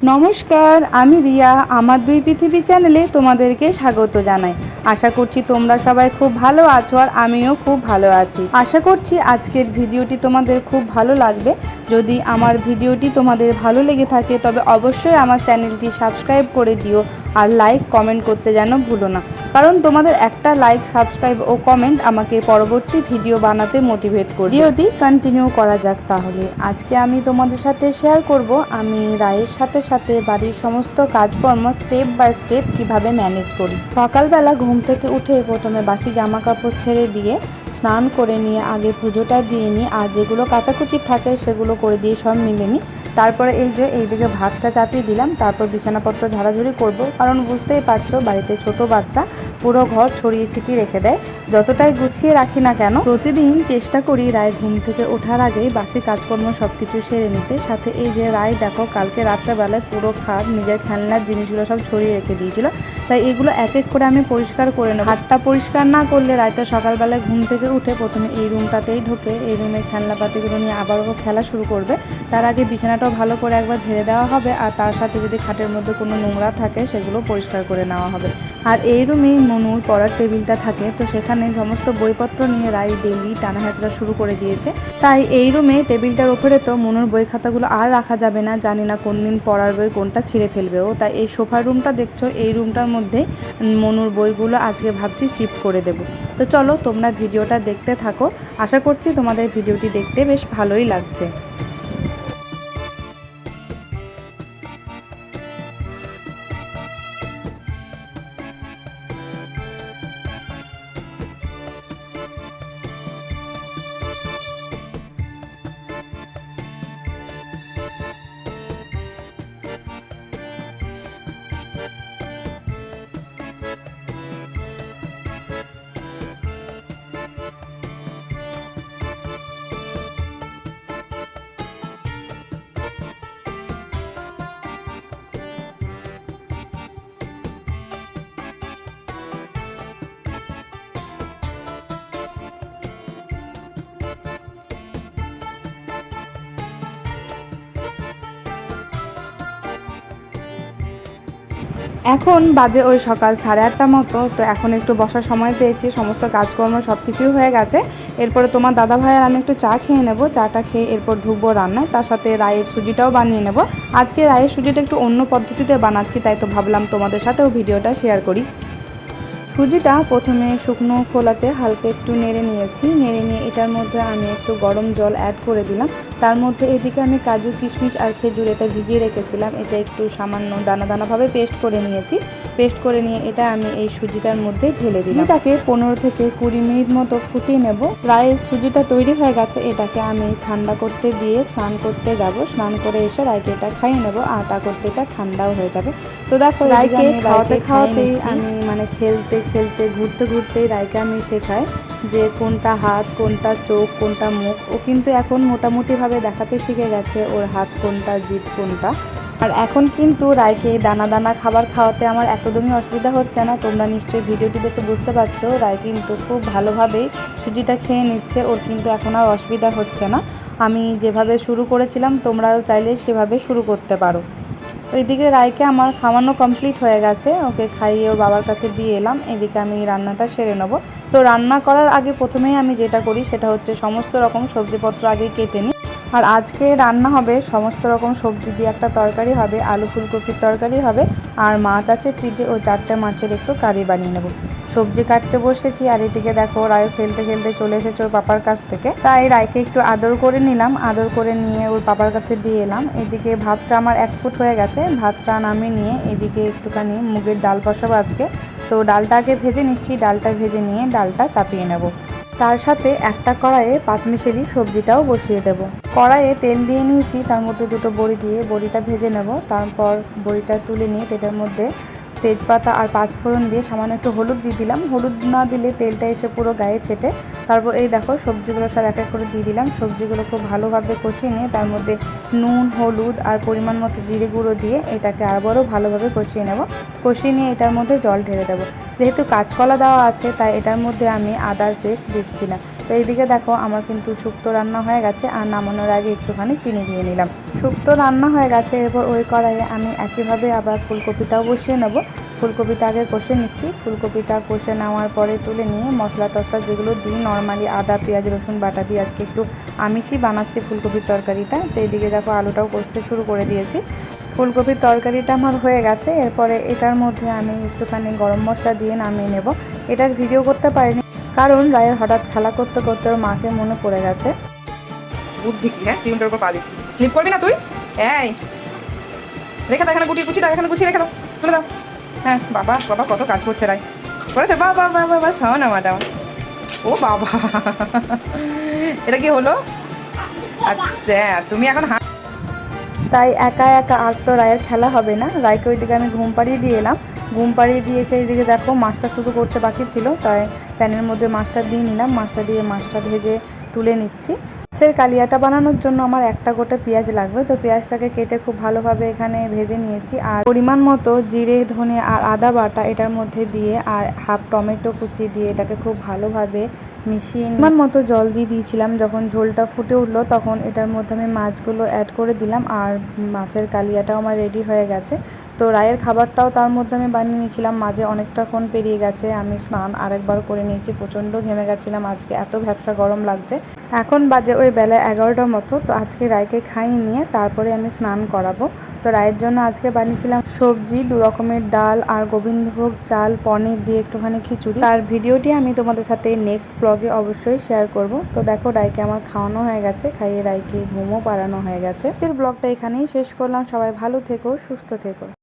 নমস্কার, আমি রিয়া। আমার দুই পৃথিবী চ্যানেলে তোমাদেরকে স্বাগত জানাই। আশা করছি তোমরা সবাই খুব ভালো আছো আর আমিও খুব ভালো আছি। আশা করছি আজকের ভিডিওটি তোমাদের খুব ভালো লাগবে। যদি আমার ভিডিওটি তোমাদের ভালো লেগে থাকে তবে অবশ্যই আমার চ্যানেলটি সাবস্ক্রাইব করে দিও আর লাইক কমেন্ট করতে যেন ভুলো না, কারণ তোমাদের একটা লাইক, সাবস্ক্রাইব ও কমেন্ট আমাকে পরবর্তী ভিডিও বানাতে মোটিভেট করবে। ভিডিওটি কন্টিনিউ করা যাক। তাহলে আজকে আমি তোমাদের সাথে শেয়ার করব আমি রায়ের সাথে সাথে বাড়ির সমস্ত কাজকর্ম স্টেপ বাই স্টেপ কিভাবে ম্যানেজ করি। সকালবেলা ঘুম থেকে উঠে প্রথমে বাসি জামা কাপড় ছেড়ে দিয়ে স্নান করে নিয়ে আগে পুজোটা দিয়ে নিই, আর যেগুলো কাচাকুচি থাকে সেগুলো করে দিয়ে সব মিলে নিই। তারপরে এইদিকে ভাতটা চাপিয়ে দিলাম। তারপর বিছানাপত্র ঝাড়াঝুড়ি করব, কারণ বুঝতেই পারছো বাড়িতে ছোট বাচ্চা পুরো ঘর ছড়িয়ে ছিটিয়ে রেখে দেয়। যতটাই গুছিয়ে রাখি না কেন, প্রতিদিন চেষ্টা করি রায় ঘুম থেকে ওঠার আগেই বাসি কাজকর্ম সব কিছু সেরে নিতে। সাথে এই যে রায় দেখো কালকে রাত্রেবেলায় পুরো খাট নিজের খেলনার জিনিসগুলো সব ছড়িয়ে রেখে দিয়েছিল, তাই এগুলো এক এক করে আমি পরিষ্কার করে নেব। হাতটা পরিষ্কার না করলে রায় তো সকালবেলায় ঘুম থেকে উঠে প্রথমে এই রুমটাতেই ঢোকে, এই রুমে খেলনাপাতিগুলো নিয়ে আবারও খেলা শুরু করবে। তার আগে বিছানাটাও ভালো করে একবার ঝেড়ে দেওয়া হবে, আর তার সাথে যদি খাটের মধ্যে কোনো নোংরা থাকে সেগুলো পরিষ্কার করে নেওয়া হবে। আর এই রুমেই মনুর পড়ার টেবিলটা থাকে, তো সেখানে সমস্ত বইপত্র নিয়ে রাই ডেলি টানা হেঁচড়া শুরু করে দিয়েছে। তাই এই রুমে টেবিলটার ওপরে তো মনুর বই খাতাগুলো আর রাখা যাবে না, জানি না কোন দিন পড়ার বই কোনটা ছিঁড়ে ফেলবে ও। তাই এই সোফার রুমটা দেখছো, এই রুমটার মধ্যে মনুর বইগুলো আজকে ভাবছি শিফট করে দেব। তো চলো তোমরা ভিডিওটা দেখতে থাকো, আশা করছি তোমাদের ভিডিওটি দেখতে বেশ ভালোই লাগছে। এখন বাজে ওই সকাল 8:30 মতো। তো এখন একটু বসার সময় পেয়েছি, সমস্ত কাজকর্ম সব কিছুই হয়ে গেছে। এরপরে তোমার দাদা ভাই আর আমি একটু চা খেয়ে নেব। চাটা খেয়ে এরপর ঢুকবো রান্নায়, তার সাথে রায়ের সুজিটাও বানিয়ে নেব। আজকে রায়ের সুজিটা একটু অন্য পদ্ধতিতে বানাচ্ছি, তাই তো ভাবলাম তোমাদের সাথেও ভিডিওটা শেয়ার করি। সুজিটা প্রথমে শুকনো খোলাতে হালকা একটু নেড়ে নিয়েছি। নেড়ে নিয়ে এটার মধ্যে আমি একটু গরম জল অ্যাড করে দিলাম। তার মধ্যে এদিকে আমি কাজু, কিশমিশ আর খেজুর এটা ভিজিয়ে রেখেছিলাম, এটা একটু সামান্য দানা দানাভাবে পেস্ট করে নিয়েছি। পেস্ট করে নিয়ে এটা আমি এই সুজিটার মধ্যে ঢেলে দিলাম। এটাকে 15 থেকে 20 মিনিট মতো ফুটিয়ে নেব। প্রায় সুজিটা তৈরি হয়ে গেছে, এটাকে আমি ঠান্ডা করতে দিয়ে স্নান করতে যাব। স্নান করে এসে রায়কে এটা খাইয়ে নেব, আর তা করতে এটা ঠান্ডাও হয়ে যাবে। তো দেখো রায়কে খাওয়াতে খাওয়াতেই আমি খেলতে খেলতে ঘুরতে ঘুরতেই রায়কে আমি শেখাই যে কোনটা হাত, কোনটা চোখ, কোনটা মুখ। ও কিন্তু এখন মোটামুটিভাবে দেখাতে শিখে গেছে ওর হাত কোনটা, জিভ কোনটা। আর এখন কিন্তু রায়কে দানা দানা খাবার খাওয়াতে আমার একদমই অসুবিধা হচ্ছে না। তোমরা নিশ্চয়ই ভিডিওটি দেখে বুঝতে পারছো রায় কিন্তু খুব ভালোভাবেই সুজিটা খেয়ে নিচ্ছে, ওর কিন্তু এখন আর অসুবিধা হচ্ছে না। আমি যেভাবে শুরু করেছিলাম তোমরাও চাইলে সেভাবে শুরু করতে পারো। ওইদিকে রায়কে আমার খাওয়ানো কমপ্লিট হয়ে গেছে, ওকে খাইয়ে ওর বাবার কাছে দিয়ে এলাম। এদিকে আমি রান্নাটা সেরে নেবো। তো রান্না করার আগে প্রথমেই আমি যেটা করি সেটা হচ্ছে সমস্ত রকম সবজিপত্র আগে কেটে নিই। আর আজকে রান্না হবে সমস্ত রকম সবজি দিয়ে একটা তরকারি হবে, আলু ফুলকপির তরকারি হবে, আর মাছ আছে ফ্রিজে, ওই 4টে মাছের একটু কারি বানিয়ে নেব। সবজি কাটতে বসেছি, আর এদিকে দেখো রায় খেলতে খেলতে চলে এসেছে ওর পাপার কাছ থেকে। তাই রায়কে একটু আদর করে নিলাম, আদর করে নিয়ে ওর পাপার কাছে দিয়ে এলাম। এদিকে ভাতটা আমার 1 ফুট হয়ে গেছে, ভাতটা নামিয়ে নিয়ে এদিকে একটুখানি মুগের ডাল বসাবো আজকে। তো ডালটা আগে ভেজে নিচ্ছি, ডালটা ভেজে নিয়ে ডালটা চাপিয়ে নেব। তার সাথে একটা কড়াইয়ে পাঁচমিশালি সবজিটাও বসিয়ে দেব। কড়াইয়ে তেল দিয়ে নিয়েছি, তার মধ্যে 2টো বড়ি দিয়ে বড়িটা ভেজে নেব। তারপর বড়িটা তুলে নিয়ে তেলের মধ্যে তেজপাতা আর 5 ফোড়ন দিয়ে সামান্য একটু হলুদ দিয়ে দিলাম। হলুদ না দিলে তেলটা এসে পুরো গায়ে ছেটে। তারপর এই দেখো সবজিগুলো সব এক এক করে দিয়ে দিলাম। সবজিগুলো খুব ভালোভাবে কষিয়ে নিয়ে তার মধ্যে নুন, হলুদ আর পরিমাণ মতো জিরে গুঁড়ো দিয়ে এটাকে আবারও ভালোভাবে কষিয়ে নেব। কষিয়ে নিয়ে এটার মধ্যে জল ঢেলে দেবো। যেহেতু কাঁচকলা দেওয়া আছে তাই এটার মধ্যে আমি আদার পেস্ট দিচ্ছি না। তো এইদিকে দেখো আমার কিন্তু শুক্তো রান্না হয়ে গেছে, আর নামানোর আগে একটুখানি চিনি দিয়ে নিলাম। শুক্তো রান্না হয়ে গেছে, এরপর ওই কড়াইয়ে আমি একইভাবে আবার ফুলকপিটাও বসিয়ে নেব। ফুলকপিটা আগে কষে নিচ্ছি, ফুলকপিটা কষে নেওয়ার পরে তুলে নিয়ে মশলা টশলা যেগুলো দিই নর্মালি আদা পেঁয়াজ রসুন বাটা দিয়ে আজকে একটু আমিষই বানাচ্ছি ফুলকপির তরকারিটা। তো এইদিকে দেখো আলুটাও কষতে শুরু করে দিয়েছি। ফুলকপির তরকারিটা আমার হয়ে গেছে, এরপরে এটার মধ্যে আমি একটুখানি গরম মশলা দিয়ে নামিয়ে নেব। এটার ভিডিও করতে পারিনি কারণ রায়ের হঠাৎ খেলা করতে করতে ওর মাকে মনে পড়ে গেছে। বুদ্ধি কি? হ্যাঁ, চিমটার উপর পা দিচ্ছি, স্লিপ করবি না তুই। এই রেখে দাও, এখানে গুছিয়ে দাও, এখানে গুছিয়ে রেখে দাও, তুলে দাও। হ্যাঁ, বাবা বাবা কত কাজ করছে রায়, করেছে বাবা বাবা বাবা সাওনা ম্যাডাম। ও বাবা এটা কি হলো? আচ্ছা তুমি এখন তাই একা একা আর তো রায়ের খেলা হবে না, রায়কে ওইদিকে আমি ঘুম পাড়িয়ে দিয়ে এলাম। ঘুম পাড়িয়ে দিয়ে এসে এইদিকে দেখো মাছটা শুধু করতে বাকি ছিল, তাই প্যানের মধ্যে মাছটা দিয়ে নিলাম। মাছটা দিয়ে মাছটা ভেজে তুলে নিচ্ছি। মাছের কালিয়াটা বানানোর জন্য আমার একটা গোটা পেঁয়াজ লাগবে, তো পেঁয়াজটাকে কেটে খুব ভালোভাবে এখানে ভেজে নিয়েছি। আর পরিমাণ মতো জিরে ধনে আর আদা বাটা এটার মধ্যে দিয়ে আর হাফ টমেটো কুচি দিয়ে এটাকে খুব ভালোভাবে মিশিয়ে পরিমাণ মতো জল দিয়ে দিয়েছিলাম। যখন ঝোলটা ফুটে উঠলো তখন এটার মধ্যে আমি মাছগুলো অ্যাড করে দিলাম, আর মাছের কালিয়াটাও আমার রেডি হয়ে গেছে। তো রায়ের খাবারটাও তার মধ্যে আমি বানিয়ে নিয়েছিলাম। মাঝে অনেকটাক্ষণ পেরিয়ে গেছে, আমি স্নান আরেকবার করে নিয়েছি, প্রচণ্ড ঘেমে গেছিলাম আজকে, এত ভ্যাপসা গরম লাগছে। এখন বাজে ওই বেলা 11টার মতো। তো আজকে রায়কে খাইয়ে নিয়ে তারপরে আমি স্নান করাবো। তো রায়ের জন্য আজকে বানিয়েছিলাম সবজি, 2 রকমের ডাল আর গোবিন্দভোগ চাল পনির দিয়ে একটুখানি খিচুড়ি। তার ভিডিওটি আমি তোমাদের সাথে নেক্সট ব্লগে অবশ্যই শেয়ার করব। তো দেখো রায়কে আমার খাওয়ানো হয়ে গেছে, খাইয়ে রায়কে ঘুমও পাড়ানো হয়ে গেছে। এর ব্লগটা এখানেই শেষ করলাম। সবাই ভালো থেকো, সুস্থ থেকো।